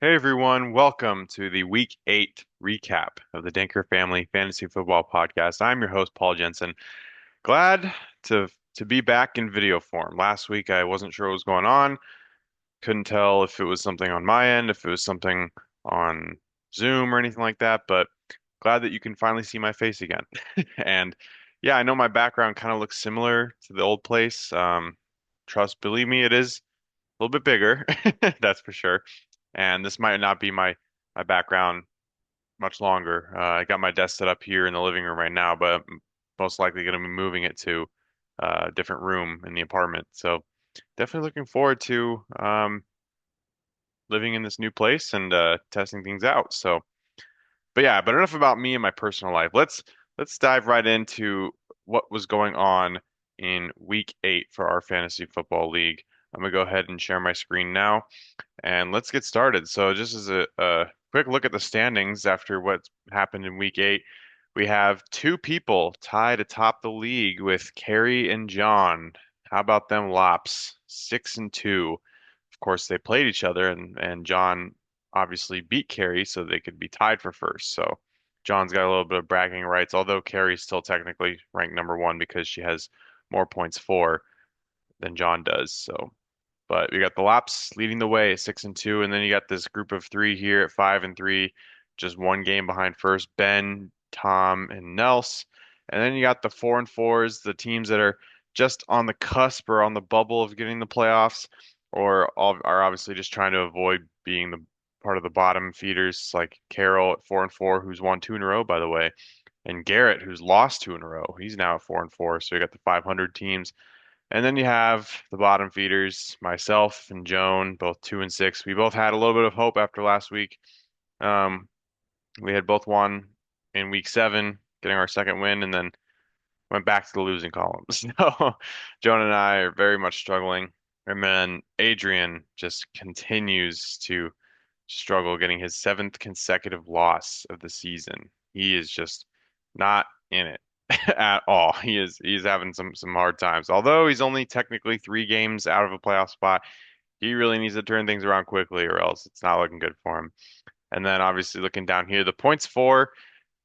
Hey everyone, welcome to the Week 8 recap of the Denker Family Fantasy Football Podcast. I'm your host, Paul Jensen. Glad to be back in video form. Last week I wasn't sure what was going on. Couldn't tell if it was something on my end, if it was something on Zoom or anything like that, but glad that you can finally see my face again. And yeah, I know my background kind of looks similar to the old place. Believe me, it is a little bit bigger, that's for sure. And this might not be my background much longer. I got my desk set up here in the living room right now, but I'm most likely going to be moving it to a different room in the apartment. So definitely looking forward to living in this new place and testing things out. But enough about me and my personal life. Let's dive right into what was going on in week 8 for our fantasy football league. I'm gonna go ahead and share my screen now. And let's get started. So, just as a quick look at the standings after what happened in week 8, we have two people tied atop the league with Kerry and John. How about them Lops? 6-2. Of course, they played each other, and John obviously beat Kerry, so they could be tied for first. So, John's got a little bit of bragging rights, although Kerry's still technically ranked number one because she has more points for than John does. But we got the Lops leading the way at 6-2, and then you got this group of three here at 5-3, just one game behind first, Ben, Tom, and Nels. And then you got the 4-4s, the teams that are just on the cusp or on the bubble of getting the playoffs, or are obviously just trying to avoid being the part of the bottom feeders, like Carroll at 4-4, who's won two in a row, by the way, and Garrett, who's lost two in a row. He's now at 4-4. So you got the 500 teams. And then you have the bottom feeders, myself and Joan, both 2-6. We both had a little bit of hope after last week. Um, we had both won in week 7, getting our second win, and then went back to the losing column. So Joan and I are very much struggling. And then Adrian just continues to struggle, getting his seventh consecutive loss of the season. He is just not in it at all. He's having some hard times. Although he's only technically 3 games out of a playoff spot, he really needs to turn things around quickly, or else it's not looking good for him. And then obviously looking down here, the points for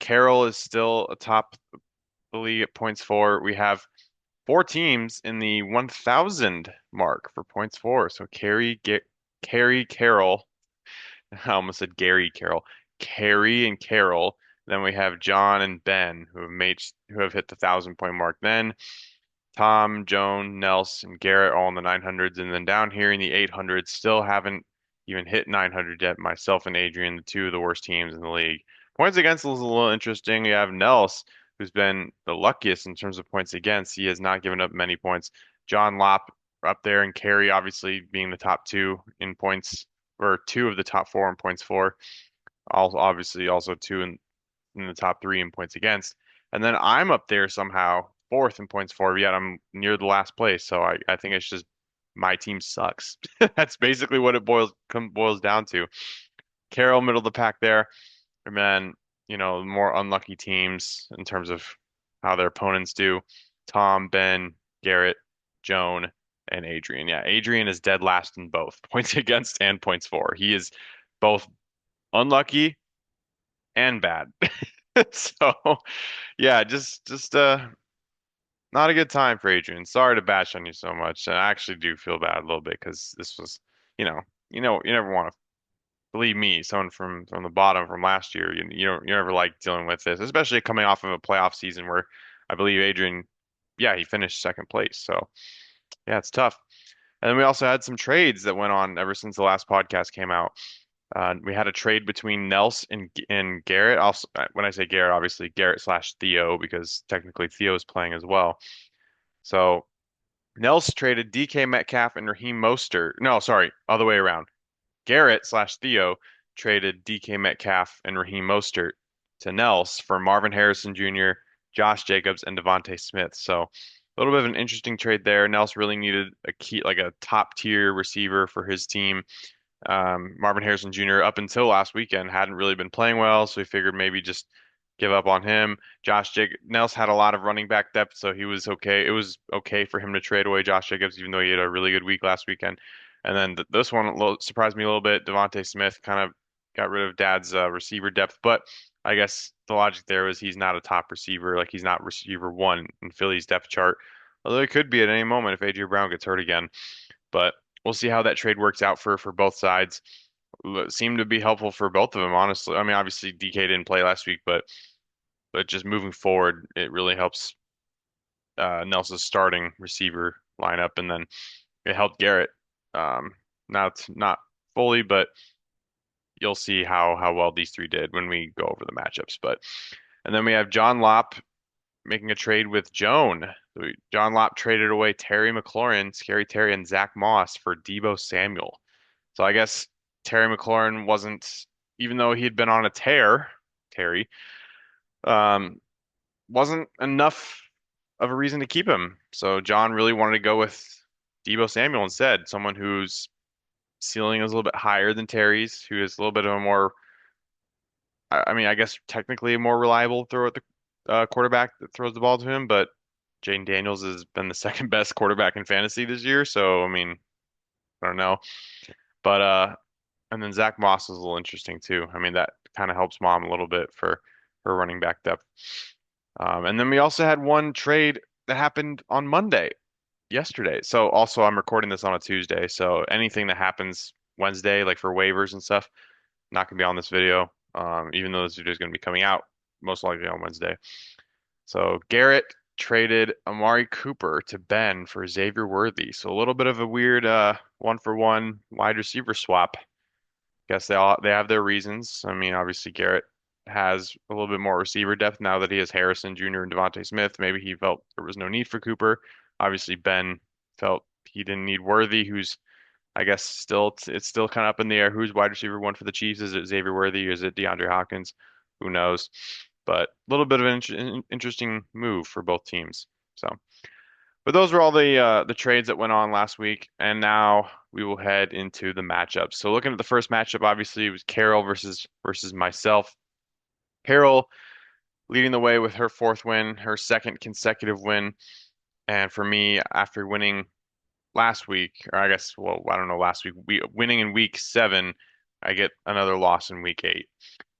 Carroll is still atop the league at points for. We have 4 teams in the 1,000 mark for points for. So Carrie, Carroll. I almost said Gary Carroll. Carrie and Carol. Then we have John and Ben who have hit the 1,000 point mark. Then Tom, Joan, Nels, and Garrett all in the 900s, and then down here in the 800s, still haven't even hit 900 yet. Myself and Adrian, the two of the worst teams in the league. Points against is a little interesting. We have Nels, who's been the luckiest in terms of points against. He has not given up many points. John Lopp up there, and Carey obviously being the top two in points, or two of the top four in points for. Also, obviously, also two in the top three in points against. And then I'm up there somehow fourth in points for, yet I'm near the last place. So I think it's just my team sucks. That's basically what it boils down to. Carroll middle of the pack there, and then more unlucky teams in terms of how their opponents do. Tom, Ben, Garrett, Joan, and Adrian. Yeah, Adrian is dead last in both points against and points for. He is both unlucky and bad. So yeah, just not a good time for Adrian. Sorry to bash on you so much. And I actually do feel bad a little bit because this was, you know, you never want to believe me, someone from the bottom from last year. You never like dealing with this, especially coming off of a playoff season where I believe Adrian, yeah, he finished second place. So yeah, it's tough. And then we also had some trades that went on ever since the last podcast came out. We had a trade between Nels and Garrett. Also, when I say Garrett, obviously Garrett slash Theo, because technically Theo is playing as well. So Nels traded DK Metcalf and Raheem Mostert. No, sorry, other way around. Garrett slash Theo traded DK Metcalf and Raheem Mostert to Nels for Marvin Harrison Jr., Josh Jacobs, and Devontae Smith. So a little bit of an interesting trade there. Nels really needed a key, like a top tier receiver for his team. Marvin Harrison Jr. up until last weekend hadn't really been playing well, so we figured maybe just give up on him. Nels had a lot of running back depth, so he was okay. It was okay for him to trade away Josh Jacobs, even though he had a really good week last weekend. And then th this one surprised me a little bit. Devontae Smith kind of got rid of Dad's receiver depth, but I guess the logic there was he's not a top receiver, like he's not receiver one in Philly's depth chart. Although it could be at any moment if AJ Brown gets hurt again. But we'll see how that trade works out for both sides. Seemed to be helpful for both of them, honestly. I mean, obviously DK didn't play last week, but just moving forward, it really helps Nelson's starting receiver lineup, and then it helped Garrett. Um, not fully, but you'll see how well these three did when we go over the matchups. But and then we have John Lopp making a trade with Joan. John Lopp traded away Terry McLaurin, Scary Terry, and Zach Moss for Deebo Samuel. So I guess Terry McLaurin wasn't, even though he had been on a tear, Terry, um, wasn't enough of a reason to keep him. So John really wanted to go with Deebo Samuel instead, someone whose ceiling is a little bit higher than Terry's, who is a little bit of a more, I mean, I guess technically a more reliable throw at the quarterback that throws the ball to him, but Jayden Daniels has been the second best quarterback in fantasy this year, so I mean, I don't know. But and then Zach Moss is a little interesting too. I mean, that kind of helps mom a little bit for her running back depth. And then we also had one trade that happened on Monday, yesterday. So also I'm recording this on a Tuesday, so anything that happens Wednesday, like for waivers and stuff, not gonna be on this video. Even though this video is gonna be coming out most likely on Wednesday. So Garrett traded Amari Cooper to Ben for Xavier Worthy. So a little bit of a weird one for one wide receiver swap. Guess they have their reasons. I mean, obviously Garrett has a little bit more receiver depth now that he has Harrison Jr. and Devontae Smith. Maybe he felt there was no need for Cooper. Obviously Ben felt he didn't need Worthy, who's I guess still it's still kind of up in the air. Who's wide receiver one for the Chiefs? Is it Xavier Worthy? Is it DeAndre Hopkins? Who knows? But a little bit of an interesting move for both teams. So, but those were all the trades that went on last week, and now we will head into the matchups. So, looking at the first matchup, obviously it was Carol versus myself. Carol leading the way with her fourth win, her second consecutive win, and for me, after winning last week, or I guess, well, I don't know, last week, winning in week 7, I get another loss in week 8.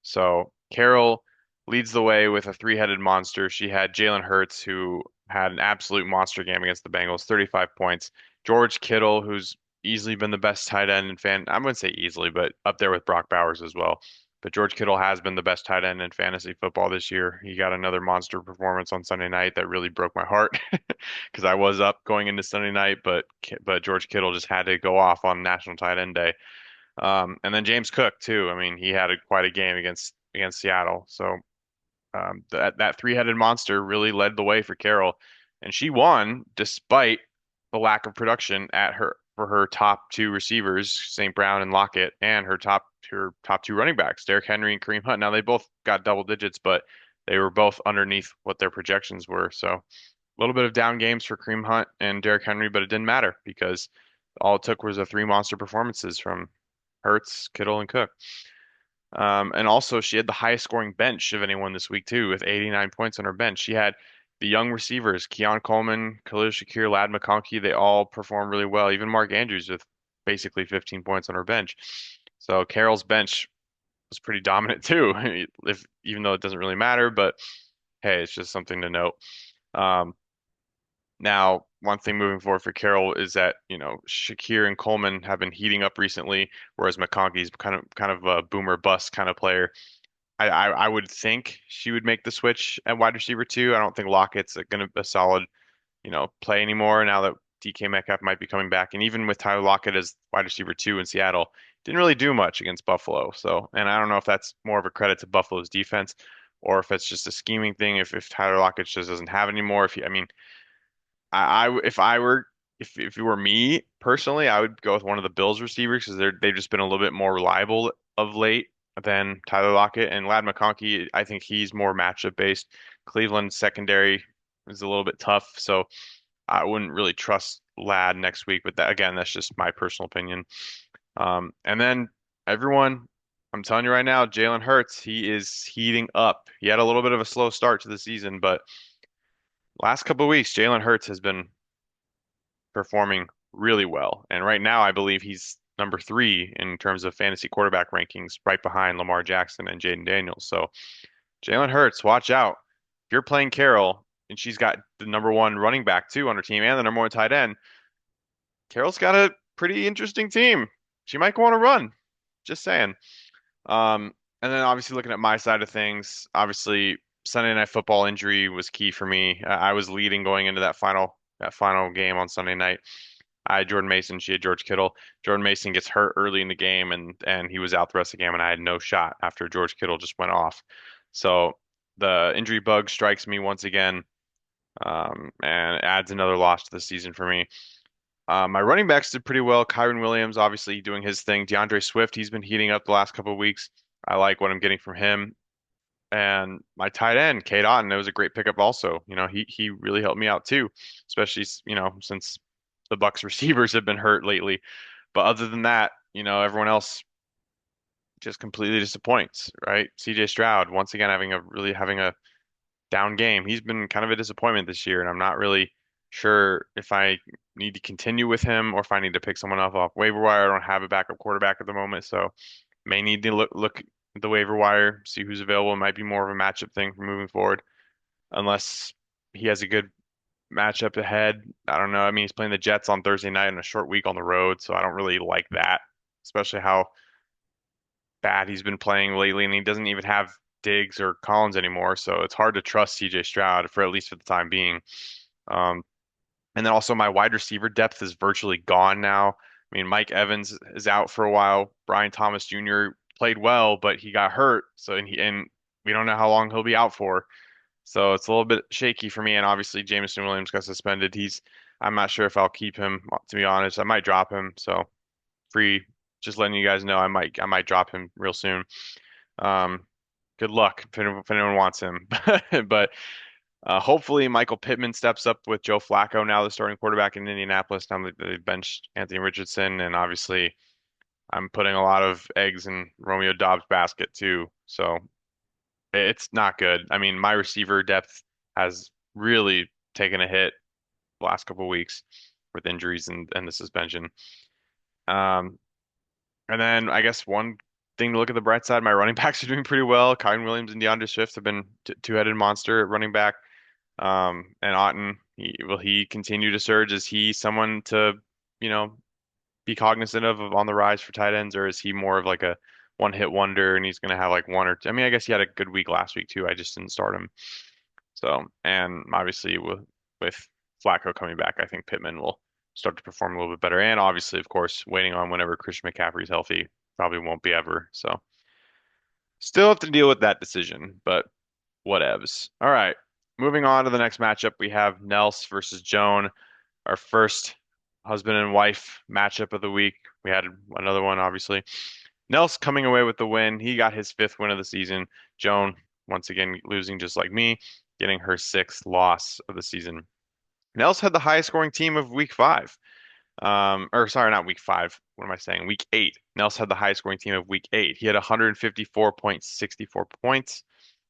So Carol leads the way with a three-headed monster. She had Jalen Hurts, who had an absolute monster game against the Bengals, 35 points. George Kittle, who's easily been the best tight end in I wouldn't say easily, but up there with Brock Bowers as well. But George Kittle has been the best tight end in fantasy football this year. He got another monster performance on Sunday night that really broke my heart because I was up going into Sunday night, but George Kittle just had to go off on National Tight End Day. And then James Cook too. I mean, he had quite a game against Seattle. So that three-headed monster really led the way for Carol, and she won despite the lack of production at her for her top two receivers, St. Brown and Lockett, and her top two running backs, Derrick Henry and Kareem Hunt. Now they both got double digits, but they were both underneath what their projections were. So a little bit of down games for Kareem Hunt and Derrick Henry, but it didn't matter because all it took was the three monster performances from Hurts, Kittle, and Cook. And also, she had the highest scoring bench of anyone this week too, with 89 points on her bench. She had the young receivers, Keon Coleman, Khalil Shakir, Lad McConkey. They all performed really well. Even Mark Andrews with basically 15 points on her bench. So Carroll's bench was pretty dominant too, if even though it doesn't really matter. But hey, it's just something to note. Um, Now, one thing moving forward for Carroll is that, Shakir and Coleman have been heating up recently, whereas McConkey's kind of a boomer bust kind of player. I would think she would make the switch at wide receiver too. I don't think Lockett's going to be a solid, play anymore now that DK Metcalf might be coming back. And even with Tyler Lockett as wide receiver 2 in Seattle, didn't really do much against Buffalo. So, and I don't know if that's more of a credit to Buffalo's defense or if it's just a scheming thing. If Tyler Lockett just doesn't have it anymore, I mean, if I were if it were me personally, I would go with one of the Bills receivers because they've just been a little bit more reliable of late than Tyler Lockett and Lad McConkey. I think he's more matchup based. Cleveland secondary is a little bit tough, so I wouldn't really trust Lad next week. But that again, that's just my personal opinion. And then everyone, I'm telling you right now, Jalen Hurts, he is heating up. He had a little bit of a slow start to the season, but last couple of weeks, Jalen Hurts has been performing really well. And right now, I believe he's number three in terms of fantasy quarterback rankings, right behind Lamar Jackson and Jaden Daniels. So Jalen Hurts, watch out. If you're playing Carroll and she's got the number one running back too on her team and the number one tight end, Carroll's got a pretty interesting team. She might want to run. Just saying. Um, and then obviously looking at my side of things, obviously Sunday Night Football injury was key for me. I was leading going into that final game on Sunday night. I had Jordan Mason, she had George Kittle. Jordan Mason gets hurt early in the game and he was out the rest of the game and I had no shot after George Kittle just went off. So the injury bug strikes me once again, and adds another loss to the season for me. My running backs did pretty well. Kyron Williams obviously doing his thing. DeAndre Swift, he's been heating up the last couple of weeks. I like what I'm getting from him. And my tight end, Cade Otton, it was a great pickup also. He really helped me out too, especially since the Bucks receivers have been hurt lately. But other than that, everyone else just completely disappoints, right? CJ Stroud once again having a down game. He's been kind of a disappointment this year, and I'm not really sure if I need to continue with him or if I need to pick someone else off waiver wire. I don't have a backup quarterback at the moment, so may need to look at the waiver wire, see who's available. It might be more of a matchup thing for moving forward, unless he has a good matchup ahead. I don't know. I mean, he's playing the Jets on Thursday night in a short week on the road, so I don't really like that, especially how bad he's been playing lately, and he doesn't even have Diggs or Collins anymore, so it's hard to trust CJ Stroud for at least for the time being. Um, and then also my wide receiver depth is virtually gone now. I mean, Mike Evans is out for a while. Brian Thomas Jr. played well, but he got hurt, so and we don't know how long he'll be out for. So it's a little bit shaky for me. And obviously Jameson Williams got suspended. I'm not sure if I'll keep him, to be honest. I might drop him. So free, just letting you guys know I might drop him real soon. Um, good luck if anyone wants him. But hopefully Michael Pittman steps up with Joe Flacco now the starting quarterback in Indianapolis. Now that they benched Anthony Richardson, and obviously I'm putting a lot of eggs in Romeo Dobbs' basket too. So it's not good. I mean, my receiver depth has really taken a hit the last couple of weeks with injuries and the suspension. Um, and then I guess one thing to look at the bright side, my running backs are doing pretty well. Kyron Williams and DeAndre Swift have been two-headed monster at running back. And Otton, will he continue to surge? Is he someone to, you know, be cognizant of on the rise for tight ends, or is he more of like a one-hit wonder and he's going to have like one or two? I mean, I guess he had a good week last week too. I just didn't start him. So, and obviously with Flacco coming back, I think Pittman will start to perform a little bit better. And obviously, of course, waiting on whenever Christian McCaffrey's healthy, probably won't be ever. So, still have to deal with that decision, but whatevs. All right, moving on to the next matchup, we have Nels versus Joan, our first husband and wife matchup of the week. We had another one, obviously. Nels coming away with the win. He got his fifth win of the season. Joan, once again, losing just like me, getting her sixth loss of the season. Nels had the highest scoring team of week five. Or sorry, not week five. What am I saying? Week eight. Nels had the highest scoring team of week eight. He had 154.64 points.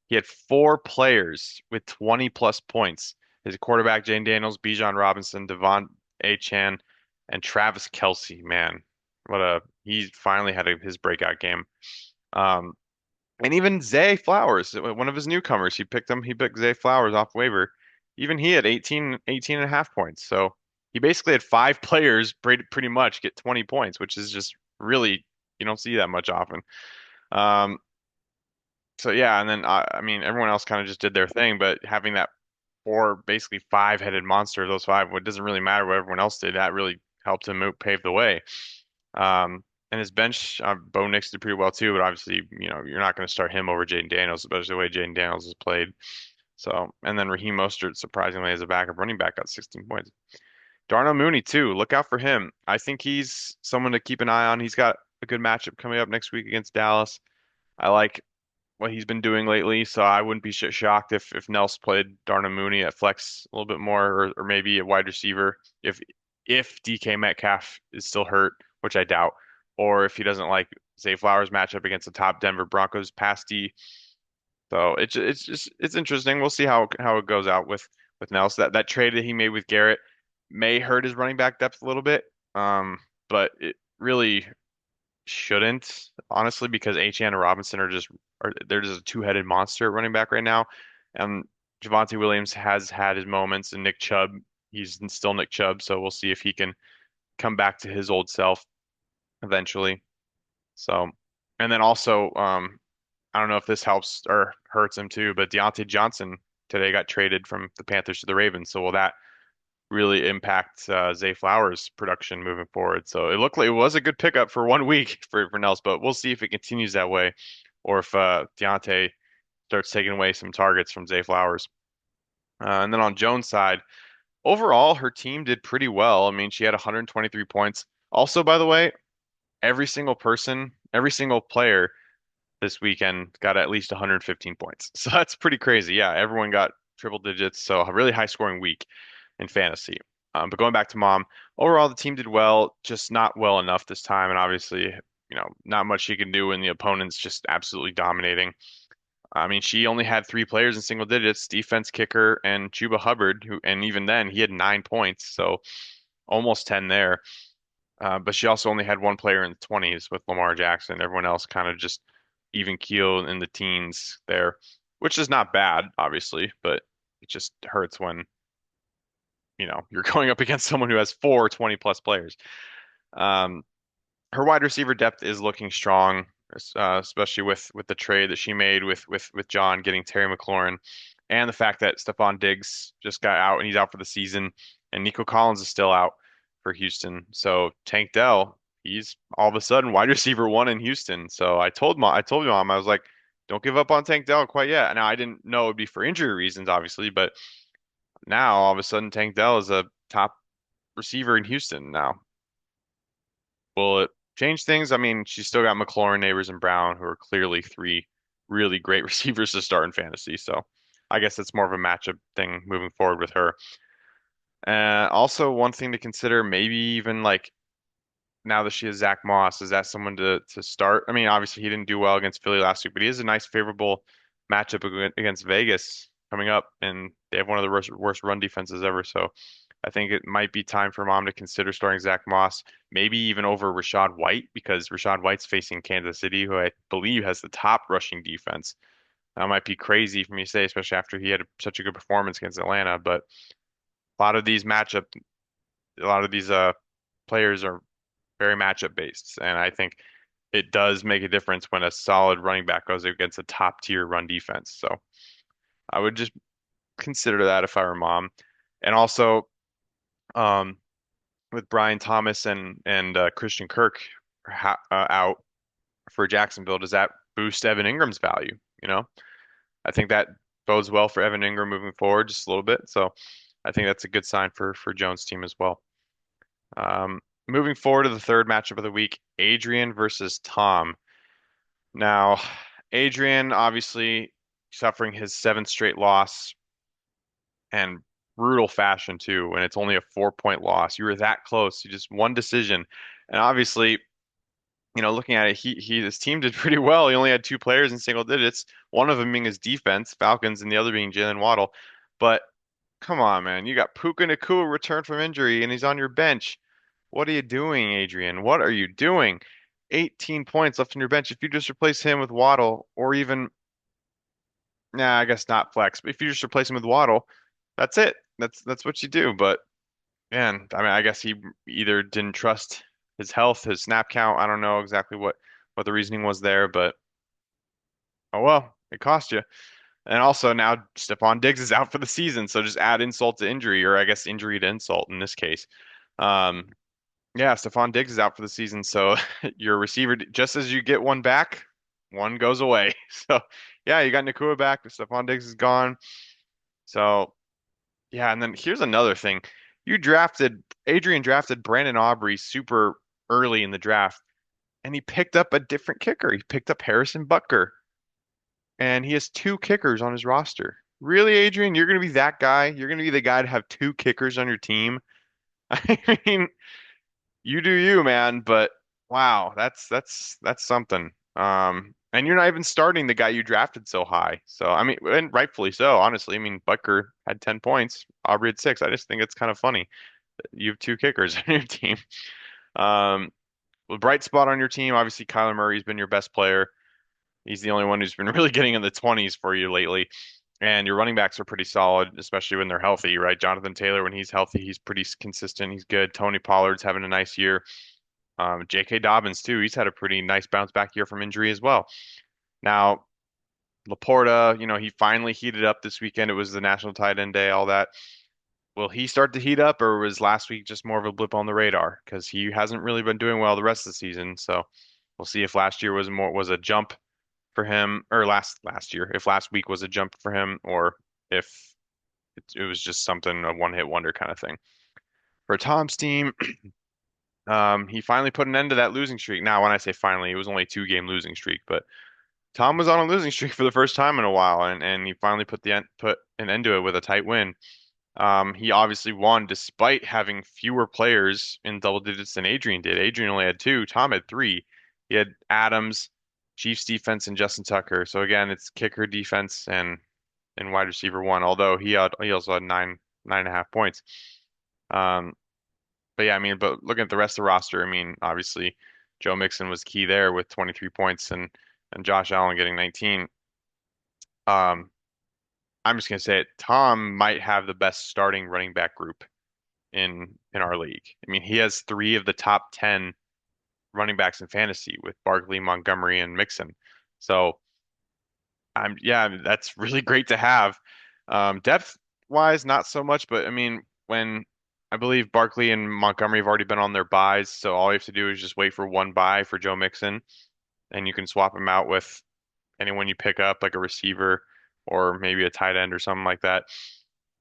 He had four players with 20 plus points. His quarterback, Jane Daniels, Bijan Robinson, Devon Achane, and Travis Kelce. Man, he finally had his breakout game. Um, and even Zay Flowers, one of his newcomers, he picked Zay Flowers off waiver. Even he had 18 and a half points. So he basically had five players pretty much get 20 points, which is just really, you don't see that much often. Um, so yeah, and then I mean everyone else kind of just did their thing, but having that four, basically five-headed monster, those five, it doesn't really matter what everyone else did. That really helped him pave the way. And his bench, Bo Nix did pretty well too, but obviously, you're not going to start him over Jaden Daniels, especially the way Jaden Daniels has played. So, and then Raheem Mostert, surprisingly, as a backup running back, got 16 points. Darnell Mooney too. Look out for him. I think he's someone to keep an eye on. He's got a good matchup coming up next week against Dallas. I like what he's been doing lately, so I wouldn't be shocked if Nels played Darnell Mooney at flex a little bit more, or maybe at wide receiver if DK Metcalf is still hurt, which I doubt, or if he doesn't like Zay Flowers matchup against the top Denver Broncos pass D. So it's interesting. We'll see how it goes out with Nels. That trade that he made with Garrett may hurt his running back depth a little bit. Um, but it really shouldn't, honestly, because Achane and Robinson they're just a two-headed monster at running back right now. And Javonte Williams has had his moments, and Nick Chubb, he's still Nick Chubb, so we'll see if he can come back to his old self eventually. So, and then also, I don't know if this helps or hurts him too, but Deontay Johnson today got traded from the Panthers to the Ravens. So will that really impact Zay Flowers' production moving forward? So it looked like it was a good pickup for 1 week for Nels, but we'll see if it continues that way or if Deontay starts taking away some targets from Zay Flowers. And then on Jones' side, overall, her team did pretty well. I mean, she had 123 points. Also, by the way, every single player this weekend got at least 115 points. So that's pretty crazy. Yeah, everyone got triple digits. So a really high scoring week in fantasy. But going back to mom, overall the team did well, just not well enough this time. And obviously, not much she can do when the opponent's just absolutely dominating. I mean, she only had three players in single digits, defense, kicker, and Chuba Hubbard, and even then he had 9 points, so almost 10 there. But she also only had one player in the 20s with Lamar Jackson. Everyone else kind of just even keel in the teens there, which is not bad, obviously, but it just hurts when, you're going up against someone who has four 20 plus players. Um, her wide receiver depth is looking strong, especially with the trade that she made with John getting Terry McLaurin, and the fact that Stephon Diggs just got out and he's out for the season, and Nico Collins is still out for Houston. So Tank Dell, he's all of a sudden wide receiver one in Houston. So I told mom, I was like, don't give up on Tank Dell quite yet. Now I didn't know it would be for injury reasons, obviously, but now all of a sudden Tank Dell is a top receiver in Houston now. Will it change things? I mean, she's still got McLaurin, Neighbors, and Brown, who are clearly three really great receivers to start in fantasy. So I guess it's more of a matchup thing moving forward with her. Also, one thing to consider, maybe even like now that she has Zach Moss, is that someone to start? I mean, obviously he didn't do well against Philly last week, but he has a nice favorable matchup against Vegas coming up, and they have one of the worst run defenses ever. So I think it might be time for mom to consider starting Zach Moss, maybe even over Rashad White, because Rashad White's facing Kansas City, who I believe has the top rushing defense. That might be crazy for me to say, especially after he had such a good performance against Atlanta. But a lot of these matchup, a lot of these players are very matchup based, and I think it does make a difference when a solid running back goes against a top tier run defense. So I would just consider that if I were mom. And also, um, with Brian Thomas and Christian Kirk out for Jacksonville, does that boost Evan Ingram's value? You know, I think that bodes well for Evan Ingram moving forward just a little bit. So I think that's a good sign for Jones' team as well. Moving forward to the third matchup of the week, Adrian versus Tom. Now, Adrian obviously suffering his seventh straight loss and brutal fashion too, and it's only a 4 point loss. You were that close. You just one decision. And obviously, looking at it, his team did pretty well. He only had two players in single digits, one of them being his defense, Falcons, and the other being Jalen Waddle. But come on, man. You got Puka Nacua returned from injury and he's on your bench. What are you doing, Adrian? What are you doing? 18 points left on your bench. If you just replace him with Waddle, or even, nah, I guess not flex, but if you just replace him with Waddle, that's it. That's what you do. But man, I mean, I guess he either didn't trust his health, his snap count. I don't know exactly what the reasoning was there, but oh well, it cost you. And also now Stephon Diggs is out for the season, so just add insult to injury, or I guess injury to insult in this case. Um, yeah, Stephon Diggs is out for the season, so your receiver, just as you get one back, one goes away. So yeah, you got Nakua back, but Stephon Diggs is gone. So yeah, and then here's another thing. Adrian drafted Brandon Aubrey super early in the draft, and he picked up a different kicker. He picked up Harrison Butker, and he has two kickers on his roster. Really, Adrian? You're going to be that guy? You're going to be the guy to have two kickers on your team? I mean, you do you, man, but wow, that's something. And you're not even starting the guy you drafted so high. So I mean, and rightfully so, honestly. I mean, Butker had 10 points, Aubrey had six. I just think it's kind of funny. You have two kickers on your team. Um, the bright spot on your team, obviously Kyler Murray's been your best player. He's the only one who's been really getting in the 20s for you lately. And your running backs are pretty solid, especially when they're healthy, right? Jonathan Taylor, when he's healthy, he's pretty consistent. He's good. Tony Pollard's having a nice year. J.K. Dobbins too. He's had a pretty nice bounce back year from injury as well. Now, Laporta, he finally heated up this weekend. It was the National Tight End Day, all that. Will he start to heat up, or was last week just more of a blip on the radar? Because he hasn't really been doing well the rest of the season. So we'll see if last year was a jump for him, or last year, if last week was a jump for him, or if it was just something a one hit wonder kind of thing. For Tom's team, he finally put an end to that losing streak. Now, when I say finally, it was only a 2 game losing streak, but Tom was on a losing streak for the first time in a while, and he finally put an end to it with a tight win. He obviously won despite having fewer players in double digits than Adrian did. Adrian only had two. Tom had three. He had Adams, Chiefs defense, and Justin Tucker. So again, it's kicker defense and wide receiver one. Although he also had 9.5 points. Um, but yeah, I mean, but looking at the rest of the roster, I mean, obviously Joe Mixon was key there with 23 points and Josh Allen getting 19. Um, I'm just gonna say it. Tom might have the best starting running back group in our league. I mean, he has three of the top 10 running backs in fantasy with Barkley, Montgomery, and Mixon. So yeah, that's really great to have. Depth wise, not so much, but I mean, when I believe Barkley and Montgomery have already been on their buys, so all you have to do is just wait for one buy for Joe Mixon, and you can swap him out with anyone you pick up, like a receiver or maybe a tight end or something like that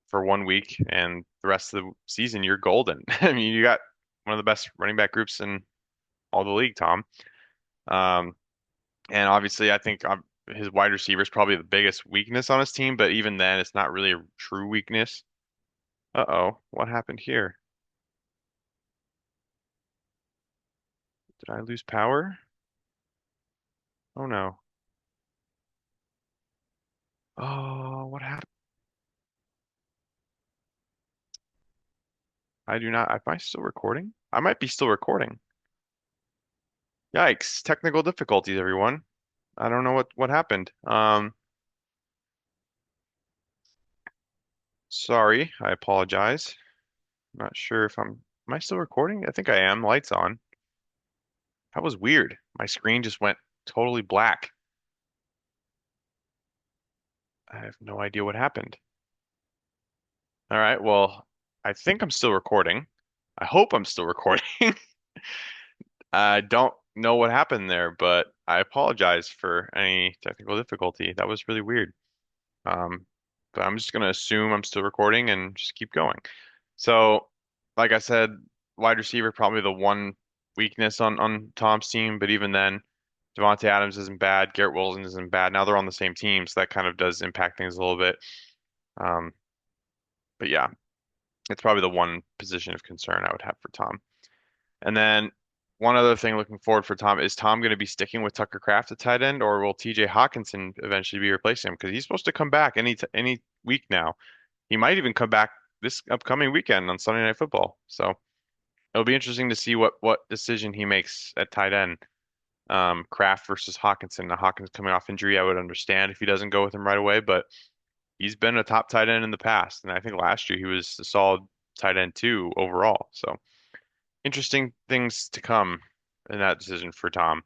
for one week, and the rest of the season you're golden. I mean, you got one of the best running back groups in all the league, Tom. Um, and obviously, I think his wide receiver is probably the biggest weakness on his team, but even then, it's not really a true weakness. Uh-oh, what happened here? Did I lose power? Oh no. Oh, what happened? I do not. Am I still recording? I might be still recording. Yikes, technical difficulties, everyone. I don't know what happened. Sorry, I apologize. Not sure if am I still recording? I think I am. Lights on. That was weird. My screen just went totally black. I have no idea what happened. All right, well, I think I'm still recording. I hope I'm still recording. I don't know what happened there, but I apologize for any technical difficulty. That was really weird. Um, but I'm just gonna assume I'm still recording and just keep going. So, like I said, wide receiver probably the one weakness on Tom's team, but even then, Devontae Adams isn't bad, Garrett Wilson isn't bad. Now they're on the same team, so that kind of does impact things a little bit. Um, but yeah, it's probably the one position of concern I would have for Tom. And then one other thing looking forward for Tom is Tom going to be sticking with Tucker Kraft at tight end, or will TJ Hawkinson eventually be replacing him? Because he's supposed to come back any week now. He might even come back this upcoming weekend on Sunday Night Football. So it'll be interesting to see what decision he makes at tight end. Kraft versus Hawkinson. Now Hawkins coming off injury, I would understand if he doesn't go with him right away, but he's been a top tight end in the past, and I think last year he was a solid tight end too overall. So interesting things to come in that decision for Tom.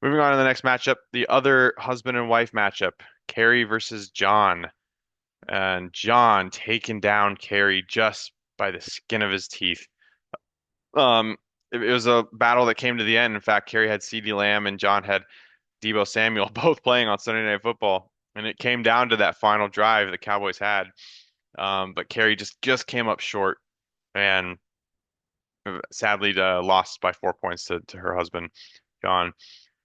Moving on to the next matchup, the other husband and wife matchup, Carrie versus John. And John taking down Carrie just by the skin of his teeth. It was a battle that came to the end. In fact, Carrie had CeeDee Lamb and John had Deebo Samuel both playing on Sunday Night Football, and it came down to that final drive the Cowboys had. But Carrie just came up short and sadly lost by 4 points to her husband, John.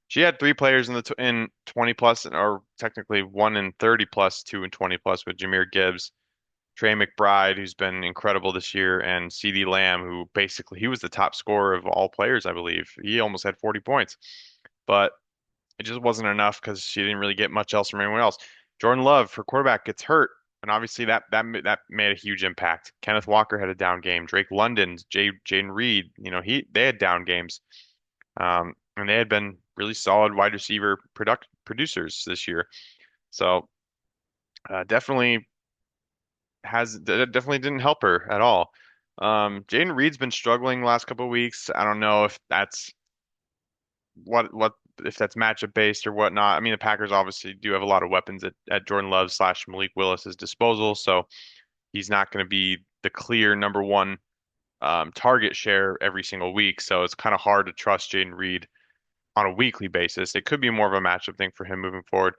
She had three players in 20 plus, or technically one in 30 plus, two in 20 plus with Jahmyr Gibbs, Trey McBride, who's been incredible this year, and CeeDee Lamb, who basically he was the top scorer of all players, I believe. He almost had 40 points, but it just wasn't enough because she didn't really get much else from anyone else. Jordan Love, her quarterback, gets hurt, and obviously that made a huge impact. Kenneth Walker had a down game. Drake London, Jaden Reed, they had down games. And they had been really solid wide receiver producers this year. So definitely that definitely didn't help her at all. Jaden Reed's been struggling the last couple of weeks. I don't know if that's what if that's matchup based or whatnot. I mean, the Packers obviously do have a lot of weapons at Jordan Love slash Malik Willis's disposal, so he's not going to be the clear number one target share every single week. So it's kind of hard to trust Jaden Reed on a weekly basis. It could be more of a matchup thing for him moving forward.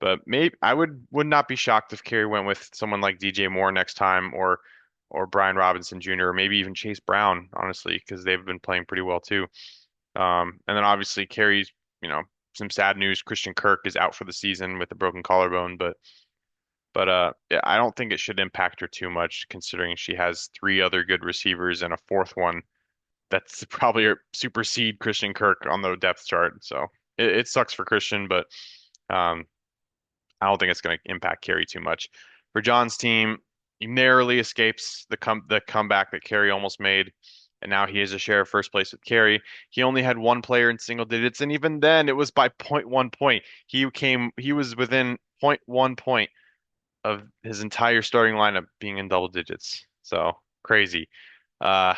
But maybe I would not be shocked if Kerry went with someone like DJ Moore next time or Brian Robinson Jr. or maybe even Chase Brown, honestly, because they've been playing pretty well too. And then obviously Kerry's, you know, some sad news. Christian Kirk is out for the season with a broken collarbone, but yeah, I don't think it should impact her too much considering she has three other good receivers and a fourth one that's probably supersede Christian Kirk on the depth chart. So it sucks for Christian, but um, I don't think it's going to impact Kerry too much. For John's team, he narrowly escapes the comeback that Kerry almost made, and now he is a share of first place with Kerry. He only had one player in single digits, and even then, it was by point 0.1 point. He was within point 0.1 point of his entire starting lineup being in double digits. So crazy. Uh,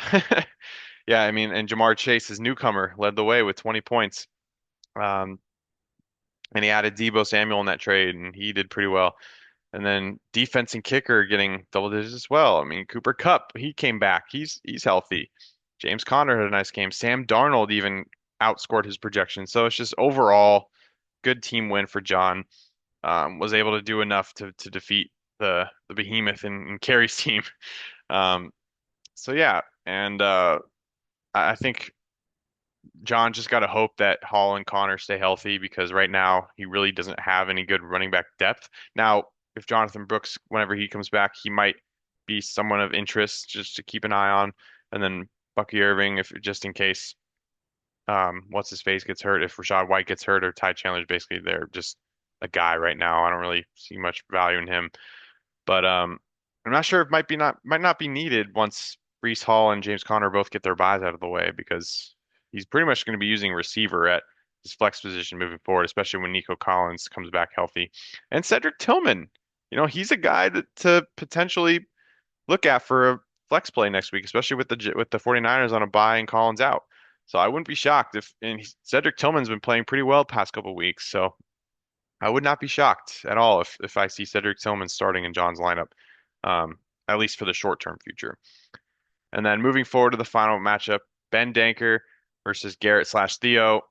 yeah, I mean, and Jamar Chase, his newcomer, led the way with 20 points. Um, and he added Deebo Samuel in that trade, and he did pretty well. And then defense and kicker getting double digits as well. I mean, Cooper Kupp, he came back. He's healthy. James Conner had a nice game. Sam Darnold even outscored his projections. So it's just overall good team win for John. Was able to do enough to defeat the behemoth in Kerry's team. Um, so yeah, and I think John just got to hope that Hall and Connor stay healthy because right now he really doesn't have any good running back depth. Now, if Jonathan Brooks, whenever he comes back, he might be someone of interest just to keep an eye on. And then Bucky Irving, if just in case, what's his face gets hurt, if Rashad White gets hurt or Ty Chandler's basically they're just a guy right now. I don't really see much value in him. But I'm not sure if might not be needed once Breece Hall and James Conner both get their buys out of the way because he's pretty much going to be using receiver at his flex position moving forward, especially when Nico Collins comes back healthy. And Cedric Tillman, he's a guy that to potentially look at for a flex play next week, especially with the 49ers on a bye and Collins out. So I wouldn't be shocked if and Cedric Tillman's been playing pretty well past couple weeks. So I would not be shocked at all if I see Cedric Tillman starting in John's lineup, um, at least for the short-term future. And then moving forward to the final matchup, Ben Danker versus Garrett slash Theo.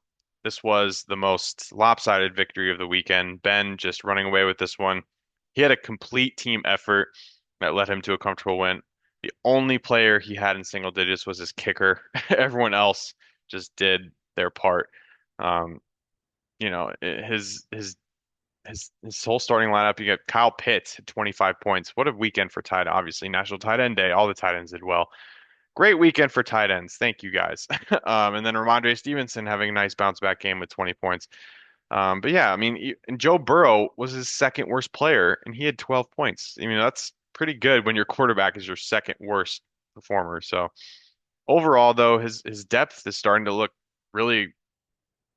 This was the most lopsided victory of the weekend. Ben just running away with this one. He had a complete team effort that led him to a comfortable win. The only player he had in single digits was his kicker. Everyone else just did their part. Um, his whole starting lineup. You got Kyle Pitts at 25 points. What a weekend for tight. Obviously, National Tight End Day. All the tight ends did well. Great weekend for tight ends. Thank you guys. And then Ramondre Stevenson having a nice bounce back game with 20 points. But yeah, I mean, and Joe Burrow was his second worst player, and he had 12 points. I mean, that's pretty good when your quarterback is your second worst performer. So overall, though, his depth is starting to look really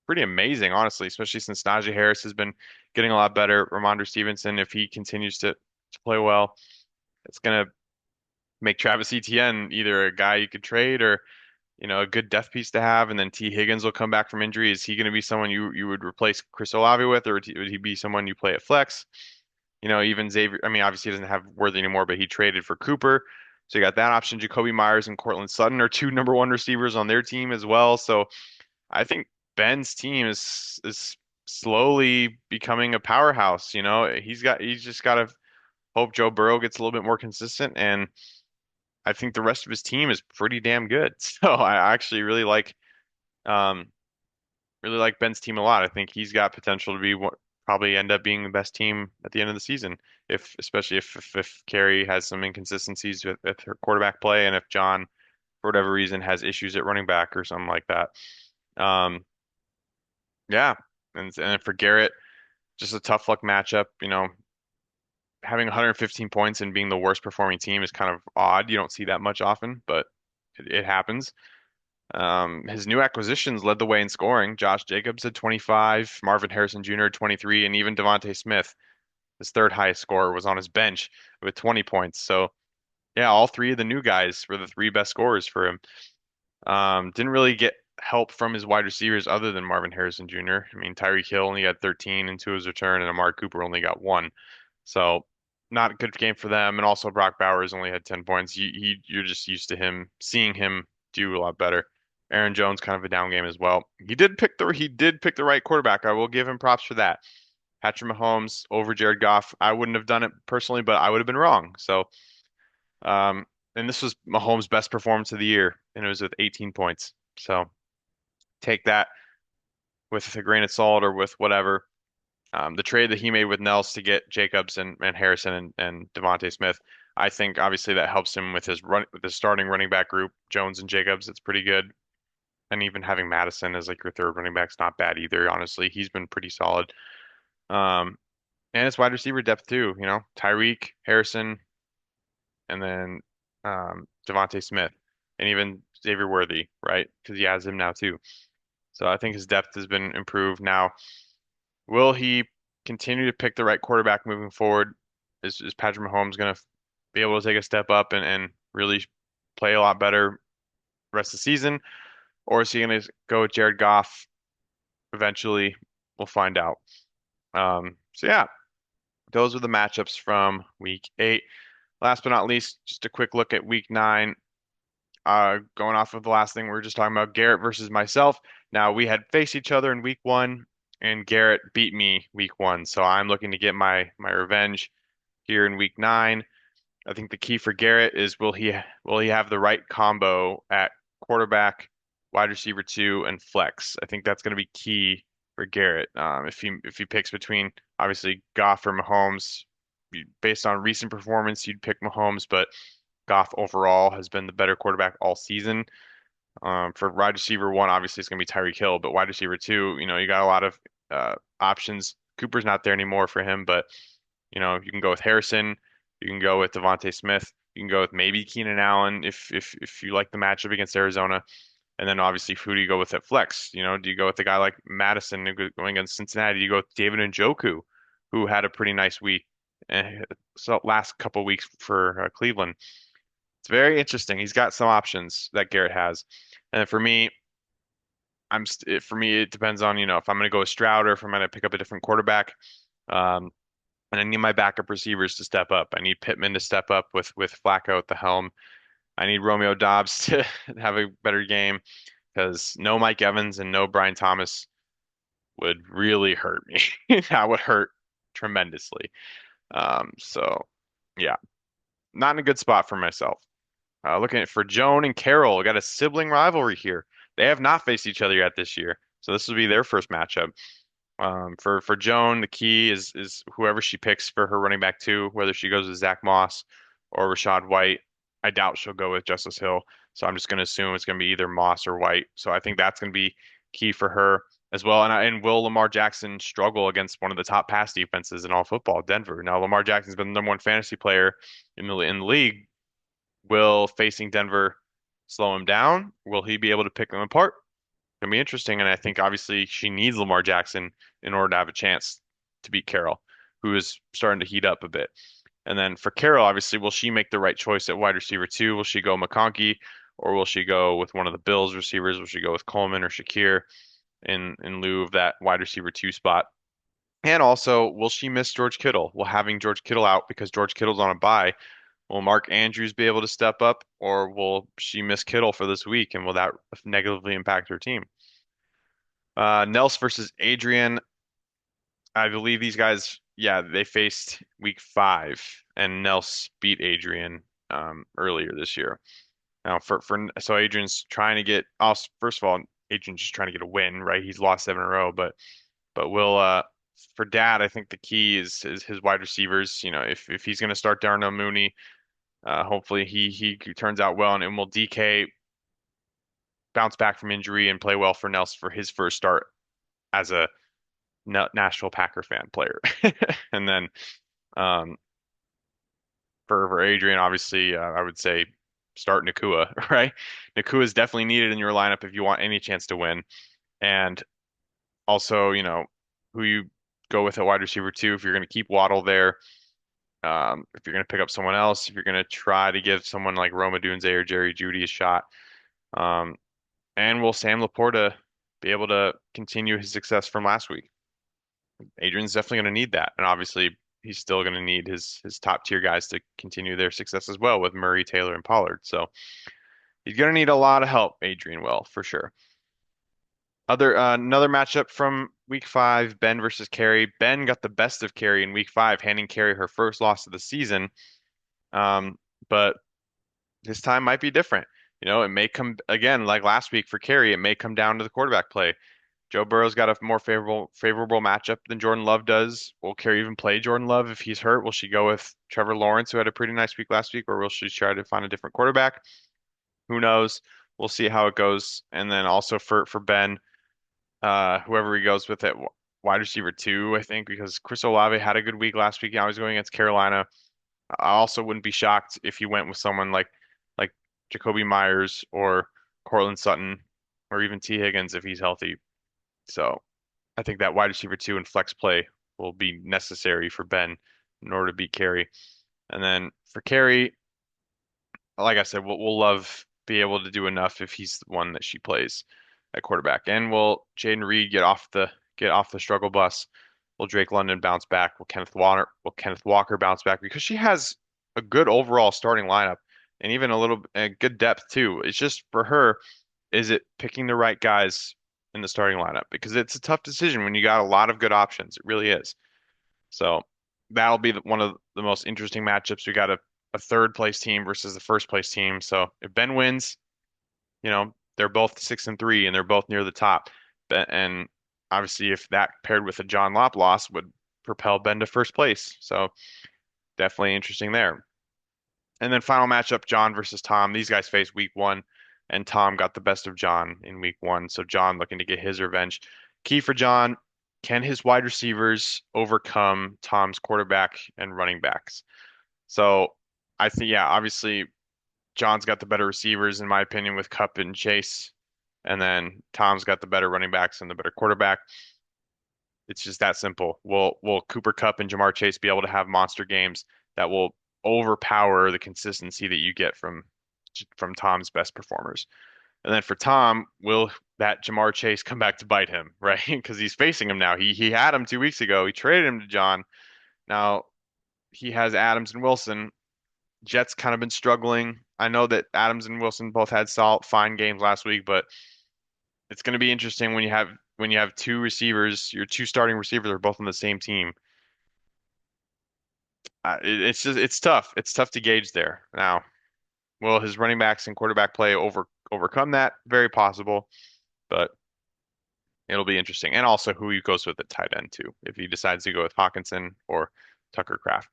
pretty amazing, honestly, especially since Najee Harris has been getting a lot better. Ramondre Stevenson, if he continues to play well, it's gonna make Travis Etienne either a guy you could trade or a good depth piece to have. And then T Higgins will come back from injury. Is he going to be someone you would replace Chris Olave with, or would he be someone you play at flex? Even Xavier. I mean, obviously he doesn't have Worthy anymore, but he traded for Cooper. So you got that option. Jacoby Myers and Cortland Sutton are two number one receivers on their team as well. So I think Ben's team is slowly becoming a powerhouse. He's just got to hope Joe Burrow gets a little bit more consistent, and I think the rest of his team is pretty damn good. So I actually um really like Ben's team a lot. I think he's got potential to be what probably end up being the best team at the end of the season, if especially if Carrie has some inconsistencies with her quarterback play, and if John for whatever reason has issues at running back or something like that. Um, Yeah, and for Garrett, just a tough luck matchup. having 115 points and being the worst performing team is kind of odd. You don't see that much often, but it happens. His new acquisitions led the way in scoring. Josh Jacobs had 25, Marvin Harrison Jr. had 23, and even Devontae Smith, his third highest scorer, was on his bench with 20 points. So yeah, all three of the new guys were the three best scorers for him. Didn't really get help from his wide receivers other than Marvin Harrison Jr. I mean, Tyreek Hill only got 13 into his return, and Amari Cooper only got one. So not a good game for them. And also Brock Bowers only had 10 points. You're just used to him seeing him do a lot better. Aaron Jones kind of a down game as well. He did pick the right quarterback. I will give him props for that. Patrick Mahomes over Jared Goff. I wouldn't have done it personally, but I would have been wrong. So and this was Mahomes' best performance of the year, and it was with 18 points. So take that with a grain of salt or with whatever. The trade that he made with Nels to get Jacobs and Harrison and Devontae Smith, I think obviously that helps him with his starting running back group, Jones and Jacobs. It's pretty good. And even having Madison as like your third running back's not bad either, honestly. He's been pretty solid. Um, and it's wide receiver depth too, Tyreek, Harrison, and then Devontae Smith, and even Xavier Worthy, right? Because he has him now too. So I think his depth has been improved. Now, will he continue to pick the right quarterback moving forward? Is Patrick Mahomes going to be able to take a step up and really play a lot better rest of the season? Or is he going to go with Jared Goff eventually? We'll find out. So yeah, those are the matchups from week 8. Last but not least, just a quick look at week 9. Going off of the last thing we were just talking about, Garrett versus myself. Now we had faced each other in week 1, and Garrett beat me week 1. So I'm looking to get my revenge here in week 9. I think the key for Garrett is will he have the right combo at quarterback, wide receiver 2, and flex. I think that's going to be key for Garrett. If he picks between obviously Goff or Mahomes, based on recent performance, you'd pick Mahomes, but Goff overall has been the better quarterback all season. For wide receiver 1, obviously it's going to be Tyreek Hill, but wide receiver 2, you got a lot of options. Cooper's not there anymore for him, but you can go with Harrison, you can go with Devontae Smith, you can go with maybe Keenan Allen if you like the matchup against Arizona, and then obviously who do you go with at flex? Do you go with a guy like Madison going against Cincinnati? Do you go with David Njoku, who had a pretty nice week, so last couple weeks for Cleveland? It's very interesting. He's got some options that Garrett has. And for me, for me it depends on, if I'm going to go with Stroud or if I'm going to pick up a different quarterback. Um, and I need my backup receivers to step up. I need Pittman to step up with Flacco at the helm. I need Romeo Doubs to have a better game because no Mike Evans and no Brian Thomas would really hurt me. That would hurt tremendously. So yeah, not in a good spot for myself. Looking at for Joan and Carol, we got a sibling rivalry here. They have not faced each other yet this year, so this will be their first matchup. For Joan, the key is whoever she picks for her running back 2, whether she goes with Zach Moss or Rashad White. I doubt she'll go with Justice Hill, so I'm just going to assume it's going to be either Moss or White. So I think that's going to be key for her as well. And will Lamar Jackson struggle against one of the top pass defenses in all football, Denver? Now Lamar Jackson's been the number 1 fantasy player in the league. Will facing Denver slow him down? Will he be able to pick them apart? It's gonna be interesting, and I think obviously she needs Lamar Jackson in order to have a chance to beat Carroll, who is starting to heat up a bit. And then for Carroll, obviously, will she make the right choice at wide receiver 2? Will she go McConkey, or will she go with one of the Bills receivers? Will she go with Coleman or Shakir in lieu of that wide receiver 2 spot? And also, will she miss George Kittle? Will having George Kittle out because George Kittle's on a bye, will Mark Andrews be able to step up, or will she miss Kittle for this week, and will that negatively impact her team? Nels versus Adrian. I believe these guys, yeah, they faced week 5, and Nels beat Adrian earlier this year. Now, so Adrian's trying to get. Also, first of all, Adrian's just trying to get a win, right? He's lost 7 in a row, but will for Dad, I think the key is his wide receivers. If he's going to start Darnell Mooney. Hopefully he turns out well, and will DK bounce back from injury and play well for Nels for his first start as a Nashville Packer fan player. And then um, for Adrian, obviously, I would say start Nakua, right? Nakua is definitely needed in your lineup if you want any chance to win. And also, who you go with at wide receiver too, if you're going to keep Waddle there, if you're going to pick up someone else, if you're going to try to give someone like Roma Dunze or Jerry Jeudy a shot. Um, and will Sam Laporta be able to continue his success from last week? Adrian's definitely going to need that. And obviously, he's still going to need his top tier guys to continue their success as well with Murray, Taylor, and Pollard. So he's going to need a lot of help, Adrian will, for sure. Another matchup from week 5, Ben versus Carrie. Ben got the best of Carrie in week 5, handing Carrie her first loss of the season. But this time might be different. It may come again like last week for Carrie. It may come down to the quarterback play. Joe Burrow's got a more favorable matchup than Jordan Love does. Will Carrie even play Jordan Love if he's hurt? Will she go with Trevor Lawrence, who had a pretty nice week last week, or will she try to find a different quarterback? Who knows? We'll see how it goes. And then also for Ben, whoever he goes with at wide receiver 2, I think, because Chris Olave had a good week last week. Now he's going against Carolina. I also wouldn't be shocked if he went with someone like Jacoby Myers or Cortland Sutton or even T. Higgins if he's healthy. So I think that wide receiver 2 and flex play will be necessary for Ben in order to beat Carey. And then for Carey, like I said, we'll love be able to do enough if he's the one that she plays at quarterback. And will Jaden Reed get off the struggle bus? Will Drake London bounce back? Will Kenneth Walker bounce back? Because she has a good overall starting lineup and even a good depth too. It's just for her, is it picking the right guys in the starting lineup? Because it's a tough decision when you got a lot of good options. It really is. So that'll be one of the most interesting matchups. We got a third place team versus the first place team. So if Ben wins, they're both 6-3 and they're both near the top. And obviously, if that paired with a John Lopp loss would propel Ben to first place. So definitely interesting there. And then final matchup, John versus Tom. These guys face week 1, and Tom got the best of John in week 1. So John looking to get his revenge. Key for John, can his wide receivers overcome Tom's quarterback and running backs? So I think, yeah, obviously John's got the better receivers in my opinion with Kupp and Chase, and then Tom's got the better running backs and the better quarterback. It's just that simple. Will Cooper Kupp and Jamar Chase be able to have monster games that will overpower the consistency that you get from Tom's best performers? And then for Tom, will that Jamar Chase come back to bite him, right? Because he's facing him now. He had him 2 weeks ago. He traded him to John. Now he has Adams and Wilson. Jets kind of been struggling. I know that Adams and Wilson both had solid, fine games last week, but it's going to be interesting when you have two receivers, your two starting receivers are both on the same team. It's tough. It's tough to gauge there. Now, will his running backs and quarterback play overcome that? Very possible, but it'll be interesting. And also who he goes with at tight end too, if he decides to go with Hawkinson or Tucker Kraft.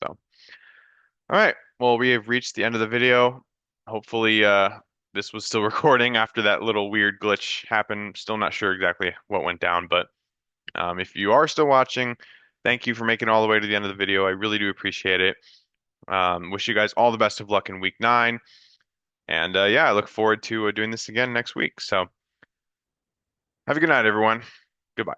So, all right. Well, we have reached the end of the video. Hopefully, this was still recording after that little weird glitch happened. Still not sure exactly what went down, but if you are still watching, thank you for making it all the way to the end of the video. I really do appreciate it. Wish you guys all the best of luck in week 9. And yeah, I look forward to doing this again next week. So have a good night, everyone. Goodbye.